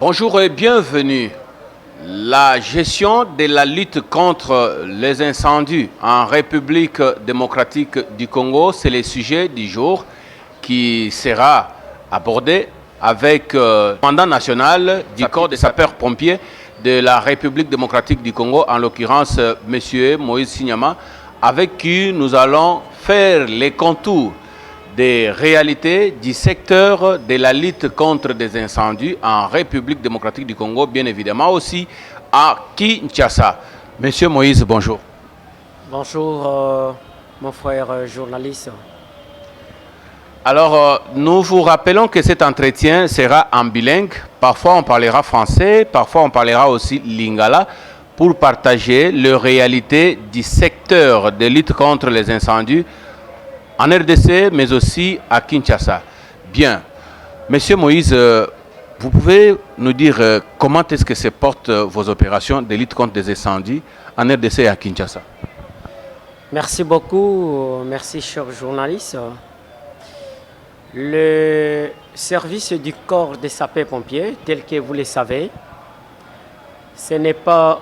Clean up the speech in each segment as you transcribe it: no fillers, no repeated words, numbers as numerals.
Bonjour et bienvenue. La gestion de la lutte contre les incendies en République démocratique du Congo, c'est le sujet du jour qui sera abordé avec le commandant national du corps des sapeurs-pompiers de la République démocratique du Congo, en l'occurrence M. Moïse Signama, avec qui nous allons faire les contours des réalités du secteur de la lutte contre des incendies en République démocratique du Congo, bien évidemment aussi à Kinshasa. Monsieur Moïse, bonjour. Bonjour, mon frère journaliste. Alors, nous vous rappelons que cet entretien sera en bilingue. Parfois, on parlera français, parfois, on parlera aussi lingala pour partager les réalités du secteur de lutte contre les incendies en RDC, mais aussi à Kinshasa. Bien. Monsieur Moïse, vous pouvez nous dire comment est-ce que se portent vos opérations de lutte contre des incendies en RDC et à Kinshasa? Merci beaucoup, merci cher journaliste. Le service du corps des sapeurs-pompiers, tel que vous le savez, ce n'est pas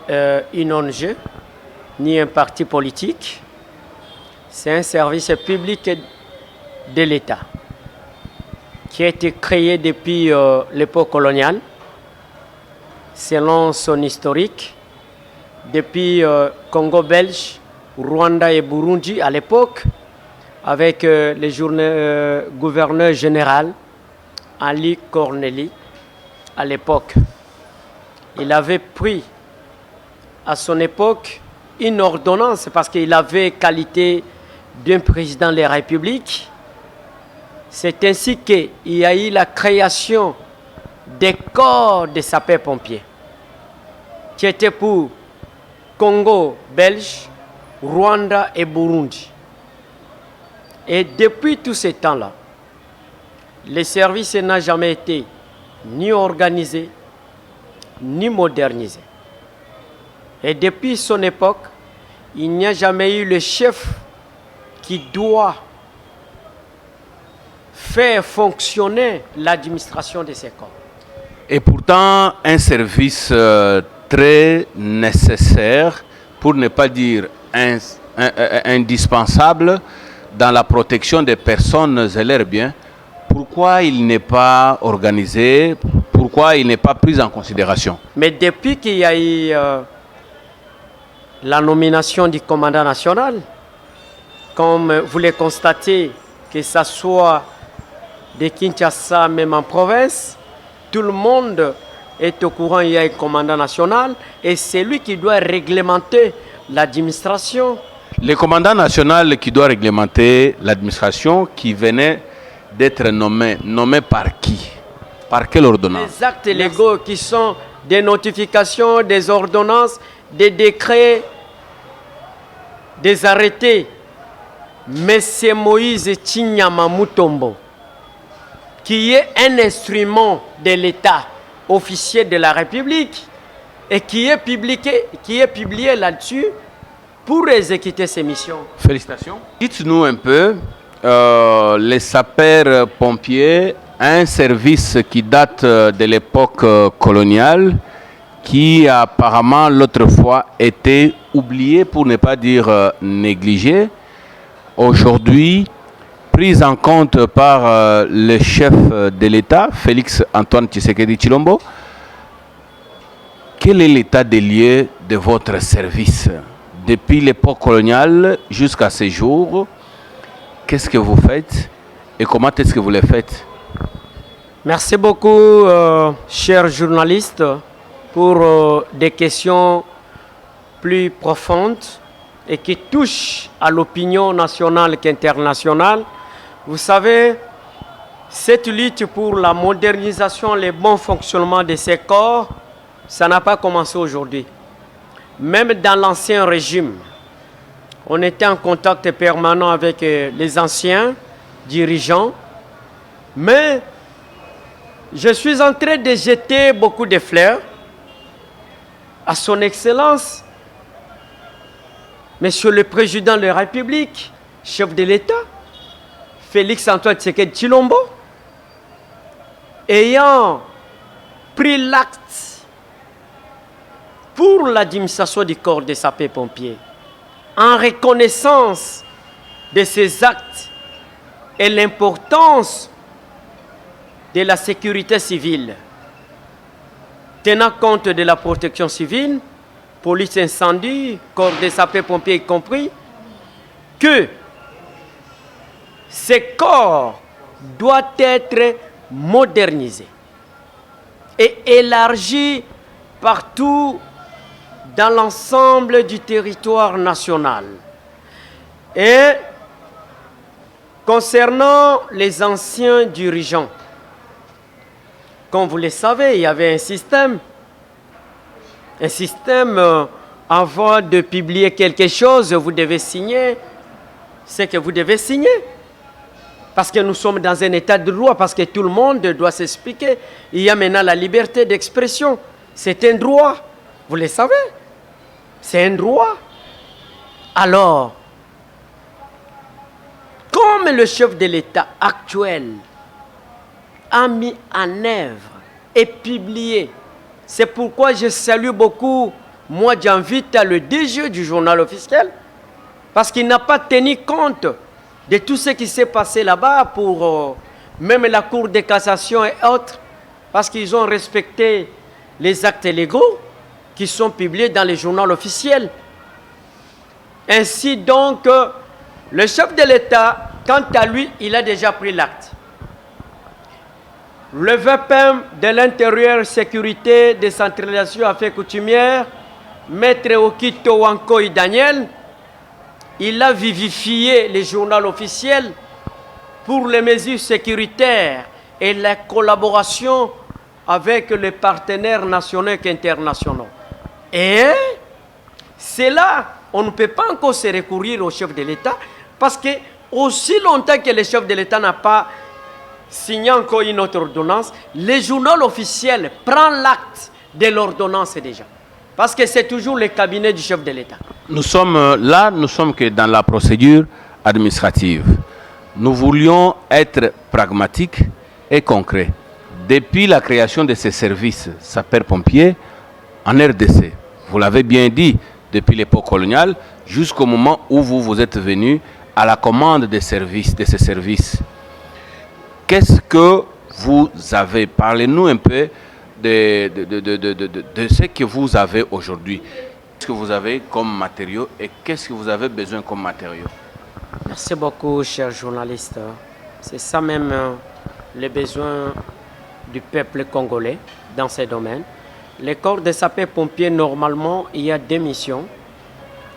une ONG ni un parti politique. C'est un service public de l'État qui a été créé depuis l'époque coloniale, selon son historique, depuis Congo belge, Rwanda et Burundi à l'époque, avec le gouverneur général Ali Corneli à l'époque. Il avait pris à son époque une ordonnance parce qu'il avait qualité d'un président de la République. C'est ainsi qu'il y a eu la création des corps de sapeurs-pompiers qui étaient pour Congo belge, Rwanda et Burundi. Et depuis tout ce temps-là, le service n'a jamais été ni organisé, ni modernisé. Et depuis son époque, il n'y a jamais eu le chef qui doit faire fonctionner l'administration de ces corps. Et pourtant, un service très nécessaire, pour ne pas dire indispensable, dans la protection des personnes et leurs biens. Pourquoi il n'est pas organisé? Pourquoi il n'est pas pris en considération? Mais depuis qu'il y a eu la nomination du commandant national, comme vous le constatez, que ce soit de Kinshasa, même en province, tout le monde est au courant qu'il y a un commandant national et c'est lui qui doit réglementer l'administration. Le commandant national qui doit réglementer l'administration qui venait d'être nommé par qui? Par quelle ordonnance? Les actes légaux qui sont des notifications, des ordonnances, des décrets, des arrêtés. Mais c'est Moïse Chinyama Mutombo, qui est un instrument de l'État, officier de la République, et qui est publié là-dessus pour exécuter ses missions. Félicitations. Dites-nous un peu, les sapeurs-pompiers, un service qui date de l'époque coloniale, qui a apparemment l'autre fois été oublié, pour ne pas dire négligé, aujourd'hui prise en compte par le chef de l'État, Félix Antoine Tshisekedi Tshilombo. Quel est l'état des lieux de votre service depuis l'époque coloniale jusqu'à ce jour? Qu'est-ce que vous faites et comment est-ce que vous le faites? Merci beaucoup, chers journalistes, pour des questions plus profondes et qui touchent à l'opinion nationale qu'internationale. Vous savez, cette lutte pour la modernisation, le bon fonctionnement de ces corps, ça n'a pas commencé aujourd'hui. Même dans l'ancien régime, on était en contact permanent avec les anciens dirigeants, mais je suis en train de jeter beaucoup de fleurs à son Excellence, Monsieur le Président de la République, chef de l'État, Félix Antoine Tshisekedi Tshilombo, ayant pris l'acte pour l'administration du corps des sapeurs-pompiers en reconnaissance de ces actes et l'importance de la sécurité civile, tenant compte de la protection civile, police incendie, corps des sapeurs-pompiers y compris, que ces corps doivent être modernisés et élargis partout dans l'ensemble du territoire national. Et concernant les anciens dirigeants, comme vous le savez, il y avait un système avant de publier quelque chose, vous devez signer ce que vous devez signer. Parce que nous sommes dans un état de droit, parce que tout le monde doit s'expliquer. Il y a maintenant la liberté d'expression. C'est un droit. Vous le savez. C'est un droit. Alors, comme le chef de l'État actuel a mis en œuvre et publié, c'est pourquoi je salue beaucoup, moi j'invite le DG du journal officiel, parce qu'il n'a pas tenu compte de tout ce qui s'est passé là-bas pour même la Cour de cassation et autres, parce qu'ils ont respecté les actes légaux qui sont publiés dans les journaux officiels. Ainsi donc, le chef de l'État, quant à lui, il a déjà pris l'acte. Le VPM de l'intérieur, sécurité, décentralisation, affaires coutumières, Maître Okito Wankoy Daniel, il a vivifié les journaux officiels pour les mesures sécuritaires et la collaboration avec les partenaires nationaux et internationaux. Et c'est là, on ne peut pas encore se recourir au chef de l'État, parce que aussi longtemps que le chef de l'État n'a pas signé encore une autre ordonnance, le journal officiel prend l'acte de l'ordonnance déjà. Parce que c'est toujours le cabinet du chef de l'État. Nous sommes que dans la procédure administrative. Nous voulions être pragmatiques et concrets. Depuis la création de ces services sapeurs-pompiers en RDC, vous l'avez bien dit, depuis l'époque coloniale, jusqu'au moment où vous êtes venu à la commande de ces services. Qu'est-ce que vous avez? Parlez-nous un peu de ce que vous avez aujourd'hui. Qu'est-ce que vous avez comme matériaux et qu'est-ce que vous avez besoin comme matériaux? Merci beaucoup, chers journalistes. C'est ça même les besoins du peuple congolais dans ces domaines. Les corps de sapeurs-pompiers, normalement, il y a deux missions.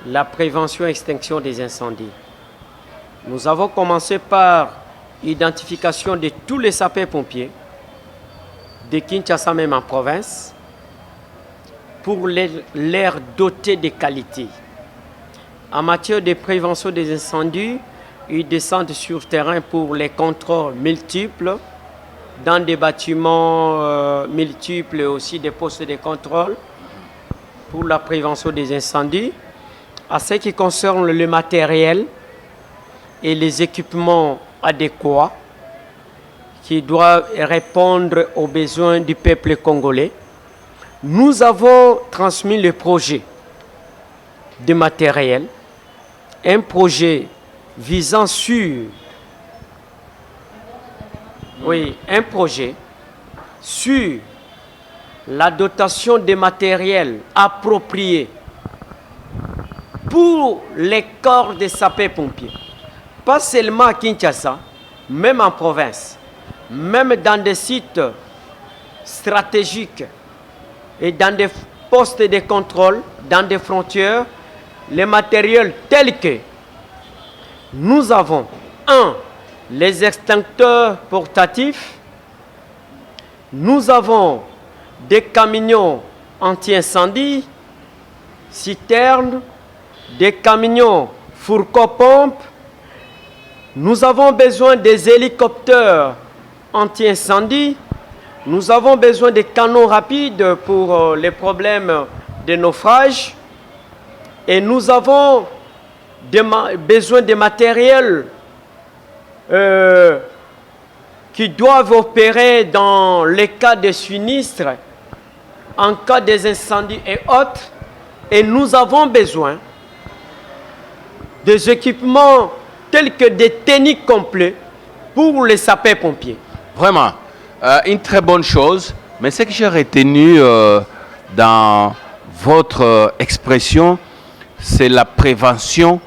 La prévention et extinction des incendies. Nous avons commencé par l'identification de tous les sapeurs-pompiers, de Kinshasa même en province, pour les doter de qualité. En matière de prévention des incendies, ils descendent sur terrain pour les contrôles multiples, dans des bâtiments multiples et aussi des postes de contrôle pour la prévention des incendies. À ce qui concerne le matériel et les équipements adéquats qui doivent répondre aux besoins du peuple congolais, nous avons transmis le projet de matériel, un projet visant sur la dotation de matériel approprié pour les corps de sapeurs-pompiers. Pas seulement à Kinshasa, même en province, même dans des sites stratégiques et dans des postes de contrôle, dans des frontières, les matériels tels que nous avons, les extincteurs portatifs, nous avons des camions anti-incendie, citernes, des camions fourneaux-pompes. Nous avons besoin des hélicoptères anti-incendie. Nous avons besoin des canons rapides pour les problèmes de naufrage. Et nous avons besoin de matériel qui doivent opérer dans les cas de sinistres en cas des incendies et autres. Et nous avons besoin des équipements tels que des tenues complets pour les sapeurs-pompiers. Vraiment, une très bonne chose. Mais ce que j'ai retenu dans votre expression, c'est la prévention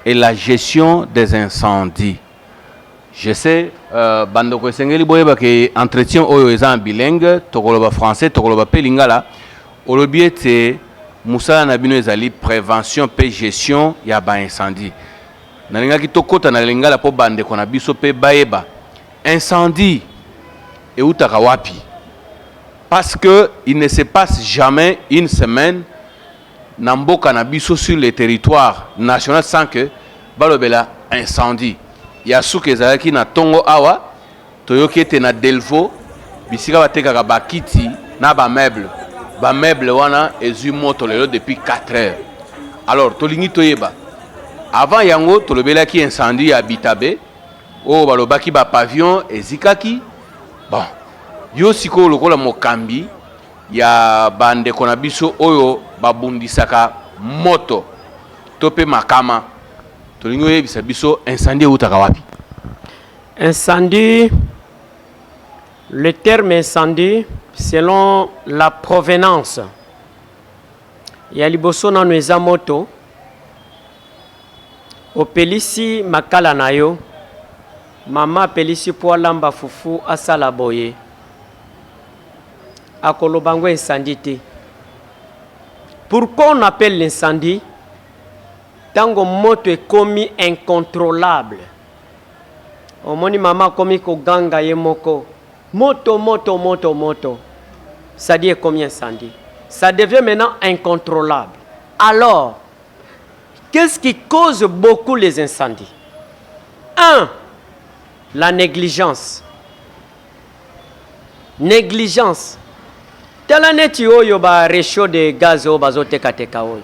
et la gestion des incendies. Je sais, bandoko esengeli boyeba ke entretien oyo eza en bilingue, tokoloba français, tokoloba pe lingala, olobi ete musala na bino ezali prévention pe gestion ya ba incendie. Nalingaki tokota na lingala po bandeko na biso pe bayeba. Incendie eutaka wapi? Parce que il ne se passe jamais une semaine na mboka na biso sur le territoire national sans que balobela incendie. Ya suki ezalaki na tongo awa toyoki ete na Delvaux bisika batekaka bakiti na bameuble wana ezwi moto lelo depuis 4 heures. Alors tolingi toyeba avant yango tolobelaki incendie ya Bitabe oyo balobaki bapavillon ezikaki. Bon, yo sikoyo lokola mokambi ya bandeko na biso oyo babundisaka moto to pe makama, tolingi oyebisa biso incendie eutaka wapi? Incendie, le terme incendie, selon la provenance, ya liboso nanu eza moto opelisi makala na yo, mama apelisi po alamba fufu asala boye, akolobango incendie te. Pourquoi on appelle l'incendie? Tango moto ekomi incontrôlable. Omoni mama komi ko ganga ye moko. Moto. Ça dit combien incendie? Ça devient maintenant incontrôlable. Alors, qu'est-ce qui cause beaucoup les incendies? 1. La négligence. Négligence. Tela neti oyo ba réchaud de gaz o bazoteka teka oyo.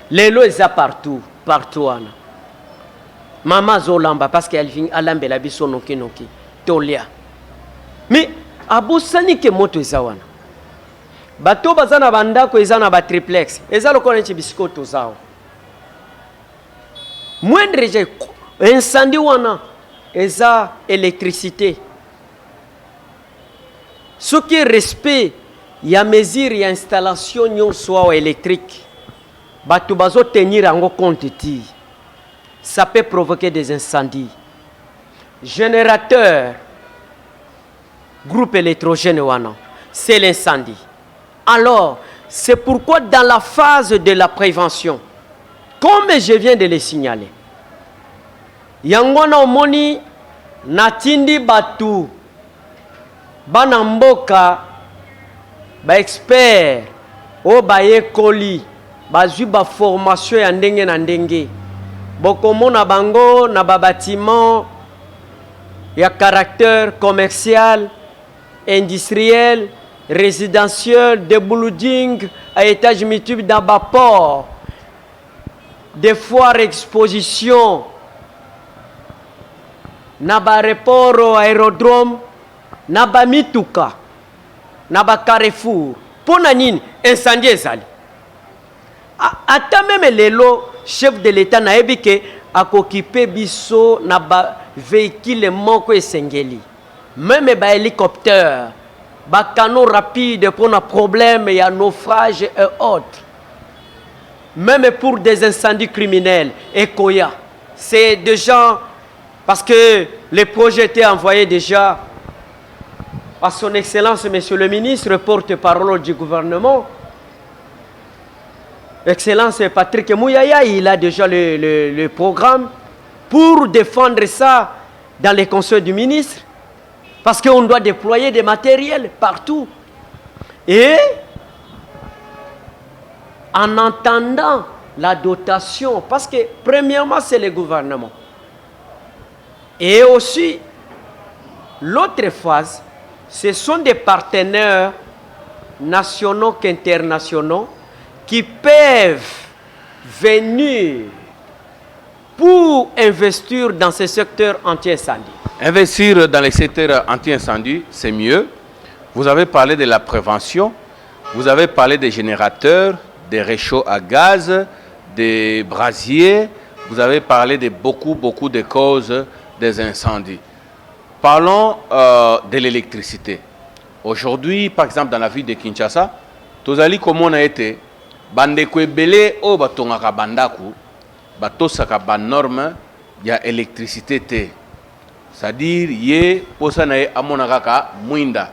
Lelo eza partout wana. Mama zolamba parce qu'elle vient alambe la biso noki tolia. Mais abusani ke moto eza wana. Bato bazana bandako eza na ba triplex. Eza lokona nti bisikoto zao. Moindre je incendie wana eza électricité. Ce qui est respect, il y a mesure, il y a installation nyonso électrique. Bato bazo tenir en compte ti. Ça peut provoquer des incendies. Générateur, groupe électrogène wana, c'est l'incendie. Alors, c'est pourquoi dans la phase de la prévention, comme je viens de le signaler, yangona omoni natindi batu bana mboka ba expert o ba yekoli bazwi ba formation ya ndenge na ndenge bokomona bango na ba bâtiment ya caractère commercial, industriel, résidentiel, de building à étage multiple dans ba port, des foires exposition na ba aéroport aérodrome na ba mituka na ba carrefour pona nini incendie ezali. Ata même lelo chef de l'état na ebike akokipe biso na ba véhicule moko esengeli, même ba hélicoptère, ba canot rapide pour un problème et un naufrage et autres, même pour des incendies criminels et Koya. C'est des gens, parce que les projets étaient envoyés déjà à son excellence monsieur le ministre, porte-parole du gouvernement, excellence Patrick Mouyaya. Il a déjà le programme pour défendre ça dans les conseils du ministre, parce qu'on doit déployer des matériels partout. Et en entendant la dotation, parce que premièrement c'est le gouvernement, et aussi l'autre phase, ce sont des partenaires nationaux qu'internationaux qui peuvent venir pour investir dans ce secteur anti-incendie. Investir dans les secteurs anti-incendie, c'est mieux. Vous avez parlé de la prévention, vous avez parlé des générateurs, des réchauds à gaz, des brasiers, vous avez parlé de beaucoup de causes des incendies. Parlons de l'électricité. Aujourd'hui, par exemple, dans la ville de Kinshasa, tozali comment on a été, bandeko ebele o batongaka bandaku, batosaka ba norme ya électricité te. C'est-à-dire ye posa na ye amonaka ka mwinda.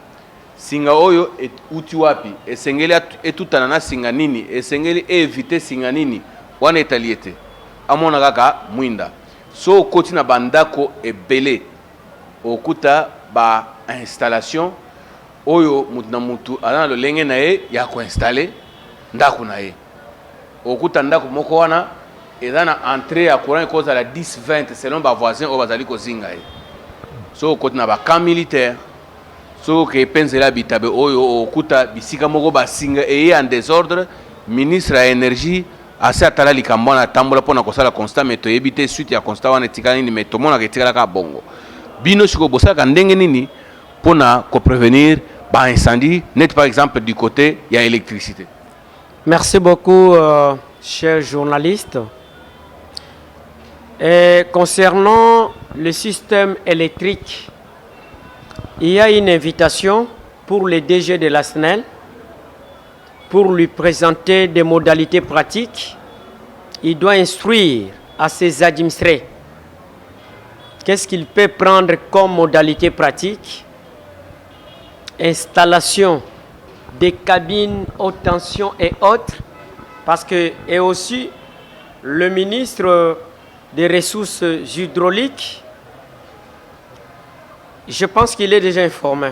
Singa oyo uti wapi, esengeli etutana na singa nini, esengeli evite singa nini, wana etaliete. Amonaka ka mwinda. So koti na bandako ebele, okuta ba installation oyo mutu na mutu alana lolenge na ye ya ko installer ndako na ye. Okuta ndako moko wana ezana entrée ya courant cause la 10-20 selon ba voisin o bazali ko zinga ye. So koti na ba camp militaire. So ke penzela bitabe oyo okuta bisika moko basinga eye en désordre, ministre ya énergie ase atala likambo na tambola pona kosala constat mais toyebite suite ya constat wana etikala nini mais tomona ke etikala ka bongo. Bino siko bosaka ndenge nini pona ko prévenir ba incendie net par exemple du côté il y a électricité. Merci beaucoup chers journalistes. Et concernant le système électrique, il y a une invitation pour le DG de la SNEL pour lui présenter des modalités pratiques. Il doit instruire à ses administrés qu'est-ce qu'il peut prendre comme modalité pratique. Installation des cabines haute tension et autres, parce que, et aussi le ministre des ressources hydrauliques, je pense qu'il est déjà informé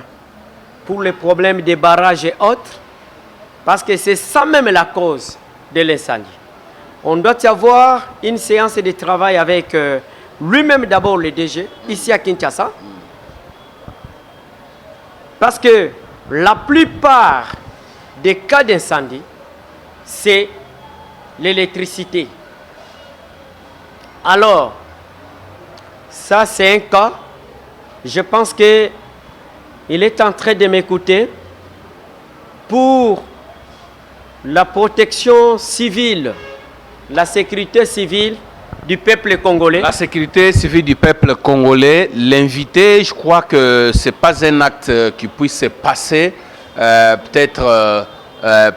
pour les problèmes des barrages et autres, parce que c'est ça même la cause de l'incendie. On doit y avoir une séance de travail avec lui-même d'abord le DG, ici à Kinshasa, parce que la plupart des cas d'incendie, c'est l'électricité. Alors, ça c'est un cas. Je pense qu'il est en train de m'écouter pour la protection civile, la sécurité civile du peuple congolais. La sécurité civile du peuple congolais, l'invité, je crois que ce n'est pas un acte qui puisse se passer peut-être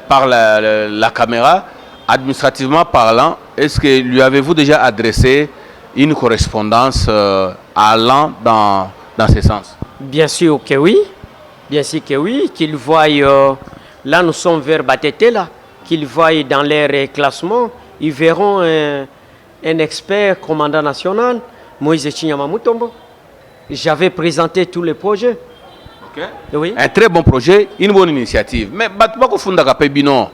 par la caméra. Administrativement parlant, est-ce que lui avez-vous déjà adressé une correspondance allant dans ce sens? Bien sûr que oui. Bien sûr que oui. Qu'ils voient, là nous sommes vers Batete, là, qu'ils voient dans leur classement, ils verront un expert commandant national, Moïse Chinyama Mutombo. J'avais présenté tous les projets. Okay. Oui. Un très bon projet, une bonne initiative. Mais batubako funda kape bino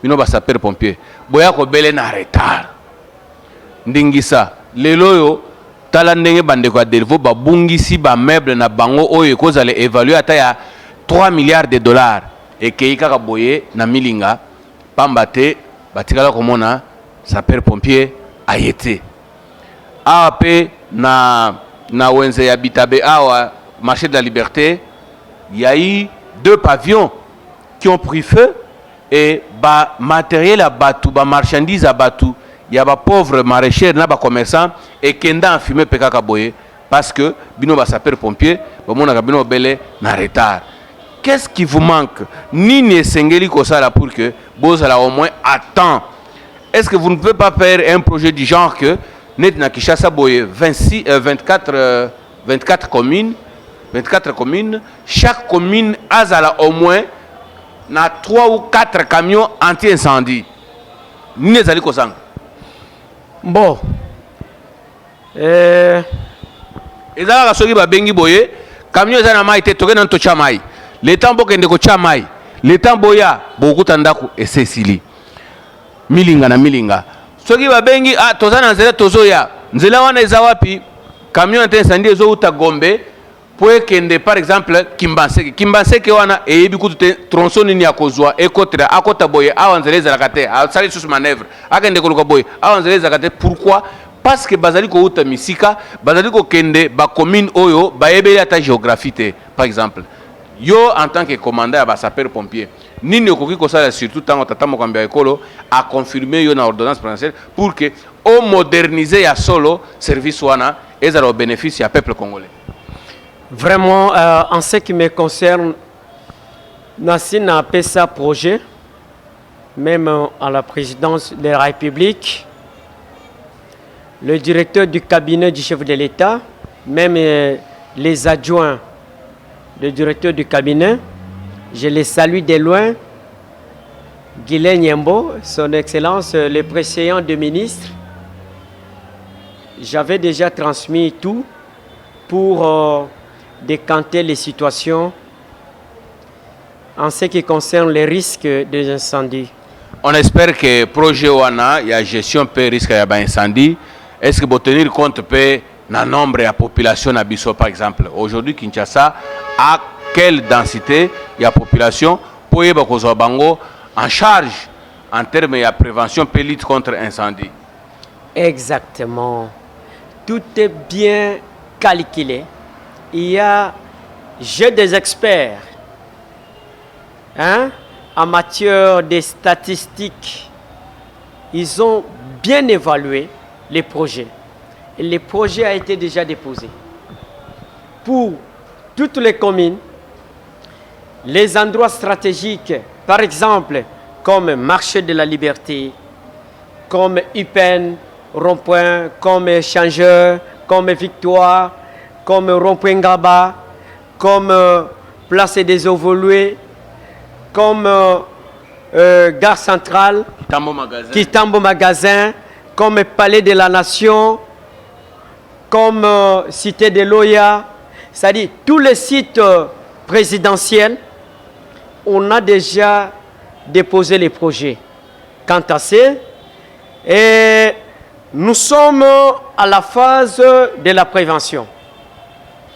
ba sapeur pompier. Boya ko bele na retard. Ndingisa lelo yo tala ndenge bande ko adelvo ba bungisi ba meuble na bango oyo ko zale évaluer ata ya 3 milliards de dollars et keika ka boye na milinga pambate batikala komona sapeur pompier ayete. AP na wenze ya Bitabe awa marché de la Liberté, il y a eu 2 pavillons qui ont pris feu et ba matériel à batou, ba marchandises à batou, il y a ba pauvres maraîchers na ba commerçants et kenda en fumée pekaka boye parce que bino ba sapeur pompier ba mona ka bino belé na retard. Qu'est-ce qui vous manque? Ni sengeli ko sala pour que bozala au moins à temps. Est-ce que vous ne pouvez pas faire un projet du genre que net na Kinshasa boye 24 communes, chaque commune a au moins 3 ou 4 camions anti-incendie. Ni ezali ko sang. Bon. Ezala soki ba bengi boye, camion ezana mai te toke na tocha mai. Le temps bokende ko cha mai. Le temps boya bokuta ndako esesili. Milinga na milinga. Soki ba bengi tozana nzela tozoya. Nzela wana eza wapi? Camion anti-incendie ezo uta Gombe. Pour kende par exemple Kimbanseke wana eyebi kutu tronçon nini ya kozwa ekotra akota boye awanzele zakate asali sous manœuvre akende koluka boye awanzele zakate. Pourquoi? Parce que bazali ko uta misika bazali ko kende ba commune oyo ba yebeli ata géographie te. Par exemple yo en tant que commandant à sapeur pompier nini okoki kosala surtout tango tata mokambi ya ekolo a confirmer yo na ordonnance présidentielle pour que o moderniser ya solo service wana ezala au bénéfice ya peuple congolais. Vraiment, en ce qui me concerne, Nassi n'a pas ça projet, même à la présidence de la République, le directeur du cabinet du chef de l'État, même les adjoints du directeur du cabinet, je les salue de loin. Guilain Nyembo, son Excellence, le président de ministre, j'avais déjà transmis tout pour décanter les situations en ce qui concerne les risques des incendies. On espère que le projet wana ya gestion pe risque ya ba incendie est-ce que vous tenir compte pe na nombre de population na biso par exemple. Aujourd'hui Kinshasa a quelle densité ya population pour yeba kozwa bango en charge en termes de prévention et lutte contre incendie. Exactement. Tout est bien calculé. J'ai des experts en matière de statistiques. Ils ont bien évalué les projets. Et le projet a été déjà déposé. Pour toutes les communes, les endroits stratégiques, par exemple, comme Marché de la Liberté, comme Upen, Rond-Point, comme Changeur, comme Victoire, comme Rond-Point Ngaba, comme Place des Evolués, comme Gare Centrale, Kitambo Magasin, comme Palais de la Nation, comme Cité de Loya, c'est-à-dire tous les sites présidentiels, on a déjà déposé les projets. Quant à ça, et nous sommes à la phase de la prévention.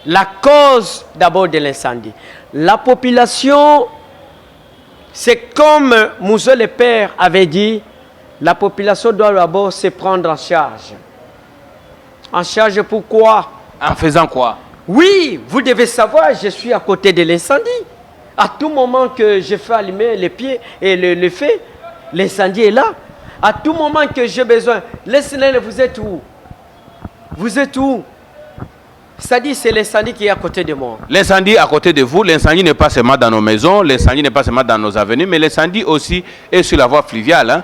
La cause d'abord de l'incendie. La population, c'est comme Mousse le Père avait dit, la population doit d'abord se prendre en charge. En charge pourquoi? En faisant quoi? Oui, vous devez savoir, je suis à côté de l'incendie. À tout moment que je fais allumer les pieds et le feu, l'incendie est là. À tout moment que j'ai besoin, laissez-les, vous êtes où? Vous êtes où? C'est-à-dire c'est l'incendie qui est à côté de moi. L'incendie à côté de vous, l'incendie n'est pas seulement dans nos maisons, l'incendie n'est pas seulement dans nos avenues, mais l'incendie aussi est sur la voie fluviale. Hein?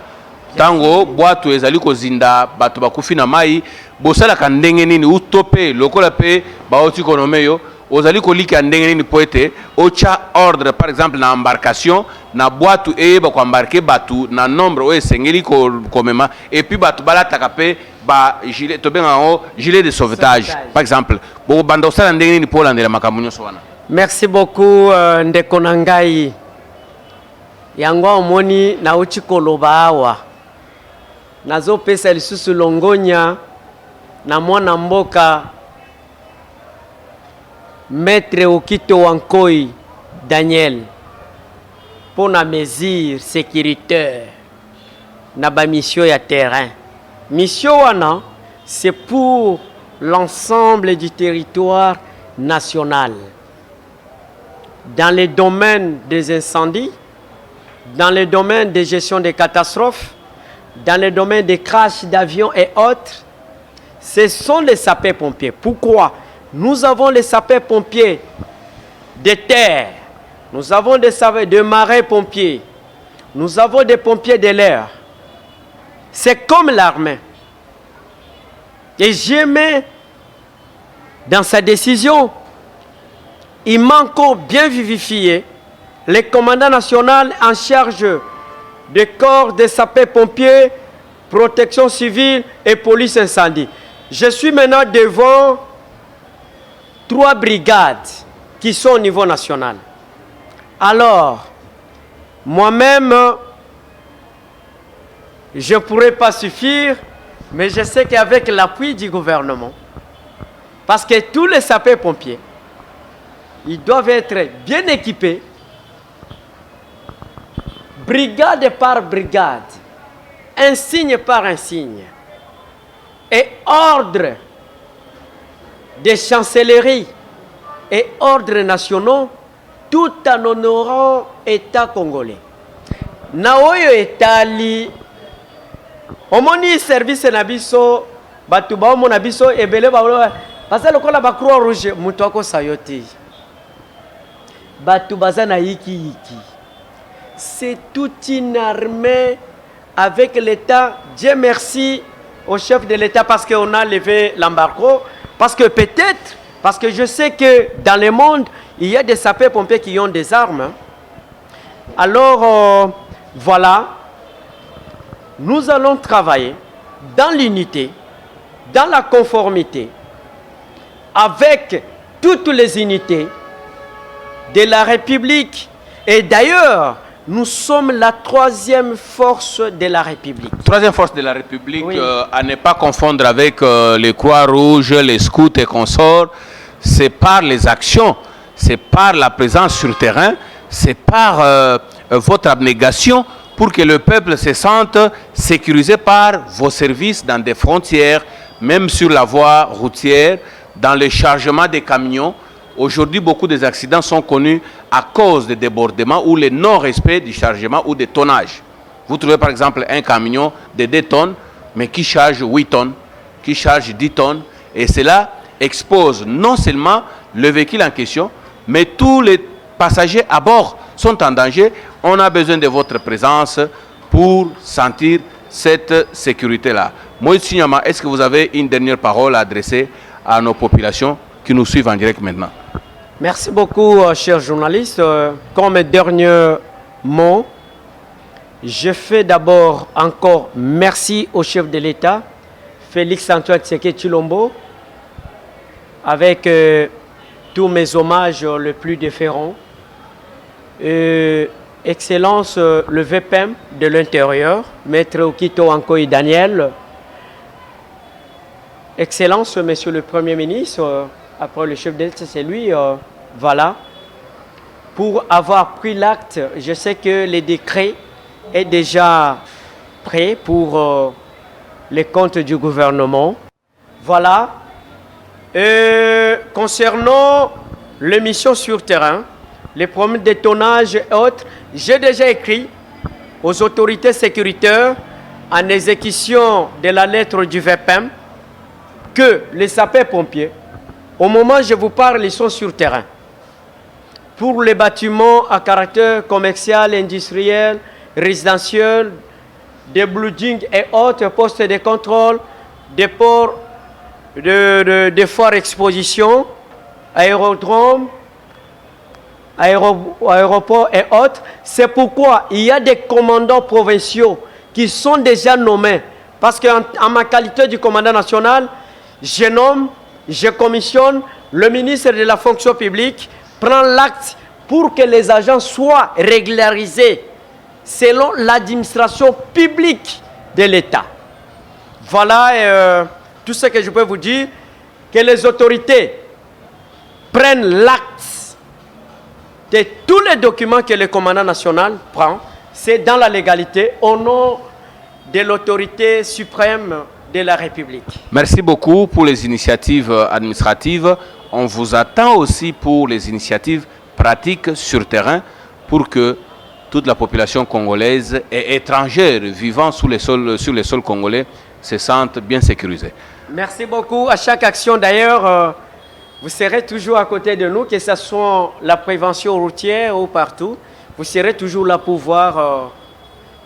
Tango, boato, ezali kozinda, bato bakufi na mai, bosala kandenge nini, utope, lokola pe, baoti konome yo, ozali kolika ndenge nini poete, ocha ordre, par exemple, na embarcation, na boato eba ko embarquer batu, na nombre, oe sengeli komema, et puis batu balataka pe, ba gilet, to benga o, gilet de sauvetage, par exemple. Bo banda osala ndenge nini po landela makambo nyonso wana. Merci beaucoup, Ndeko Nangai. Yango omoni na uchi koloba awa. Nazo pesa lisusu longonya na mwana mboka Maître Okito Wankoi Daniel pour la mesure sécuritaire na ba mission ya terrain. Mission wana c'est pour l'ensemble du territoire national. Dans les domaines des incendies, dans le domaine de gestion des catastrophes, dans le domaine des crashs d'avions et autres, ce sont les sapeurs-pompiers. Pourquoi? Nous avons les sapeurs-pompiers de terre, nous avons des de marais-pompiers, nous avons des pompiers de l'air. C'est comme l'armée. Et jamais, dans sa décision, il m'a encore bien vivifié le commandant national en charge des corps des sapeurs-pompiers, protection civile et police incendie. Je suis maintenant devant 3 brigades qui sont au niveau national. Alors, moi-même, je ne pourrais pas suffire, mais je sais qu'avec l'appui du gouvernement, parce que tous les sapeurs-pompiers, ils doivent être bien équipés, brigade par brigade, insigne par insigne, et ordre des chancelleries et ordres nationaux, tout en honorant l'État congolais. Naoyo etali omoni service na biso batu ba omona biso ebele ba parce que lokola ba croix rouge mutu akosa yo te batu baza na yiki. C'est toute une armée avec l'État. Dieu merci au chef de l'État parce qu'on a levé l'embargo. Parce que peut-être, parce que je sais que dans le monde, il y a des sapeurs-pompiers qui ont des armes. Alors, voilà, nous allons travailler dans l'unité, dans la conformité, avec toutes les unités de la République. Et d'ailleurs, nous sommes la troisième force de la République. Troisième force de la République, Oui. À ne pas confondre avec les Croix-Rouges, les scouts et consorts. C'est par les actions, c'est par la présence sur le terrain, c'est par votre abnégation pour que le peuple se sente sécurisé par vos services dans des frontières, même sur la voie routière, dans le chargement des camions. Aujourd'hui, beaucoup des accidents sont connus à cause des débordements ou le non-respect du chargement ou des tonnages. Vous trouvez par exemple un camion de 2 tonnes, mais qui charge 8 tonnes, qui charge 10 tonnes. Et cela expose non seulement le véhicule en question, mais tous les passagers à bord sont en danger. On a besoin de votre présence pour sentir cette sécurité-là. Moïse Signama, est-ce que vous avez une dernière parole à adresser à nos populations qui nous suivent en direct maintenant? Merci beaucoup, chers journalistes. Comme dernier mot, je fais d'abord encore merci au chef de l'État, Félix-Antoine Tshisekedi Tshilombo, avec tous mes hommages les plus différents. Excellence, le VPM de l'Intérieur, Maître Okito Ankoy Daniel. Excellence, Monsieur le Premier ministre, après le chef d'État, c'est lui, voilà. Pour avoir pris l'acte, je sais que le décret est déjà prêt pour les comptes du gouvernement. Voilà. Concernant les missions sur terrain, les problèmes de tonnage et autres, j'ai déjà écrit aux autorités sécuritaires en exécution de la lettre du VPM que les sapeurs-pompiers, au moment où je vous parle, ils sont sur terrain. Pour les bâtiments à caractère commercial, industriel, résidentiel, des buildings et autres postes de contrôle, des ports, des foires expositions, aérodromes, aéroports et autres. C'est pourquoi il y a des commandants provinciaux qui sont déjà nommés. Parce qu'en ma qualité de commandant national, je nomme, je commissionne, le ministre de la fonction publique prend l'acte pour que les agents soient régularisés selon l'administration publique de l'État. Voilà tout ce que je peux vous dire, que les autorités prennent l'acte de tous les documents que le commandant national prend. C'est dans la légalité, au nom de l'autorité suprême de la République. Merci beaucoup pour les initiatives administratives. On vous attend aussi pour les initiatives pratiques sur terrain pour que toute la population congolaise et étrangère vivant sur les sols congolais se sente bien sécurisée. Merci beaucoup. À chaque action d'ailleurs, vous serez toujours à côté de nous, que ce soit la prévention routière ou partout. Vous serez toujours là pour voir.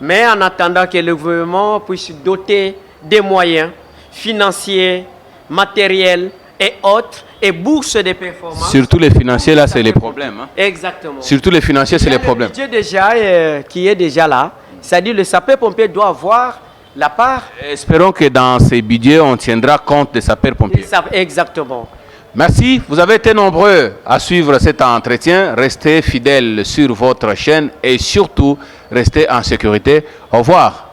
Mais en attendant que le gouvernement puisse doter des moyens financiers, matériels et autres, et bourses de performance. Surtout les financiers, là, c'est les problèmes. Hein. Exactement. Surtout les financiers, c'est les problèmes. Le budget déjà, qui est déjà là, c'est-à-dire le sapeur-pompier doit avoir la part. Espérons que dans ces budgets, on tiendra compte des sapeurs-pompiers. Exactement. Merci. Vous avez été nombreux à suivre cet entretien. Restez fidèles sur votre chaîne et surtout, restez en sécurité. Au revoir.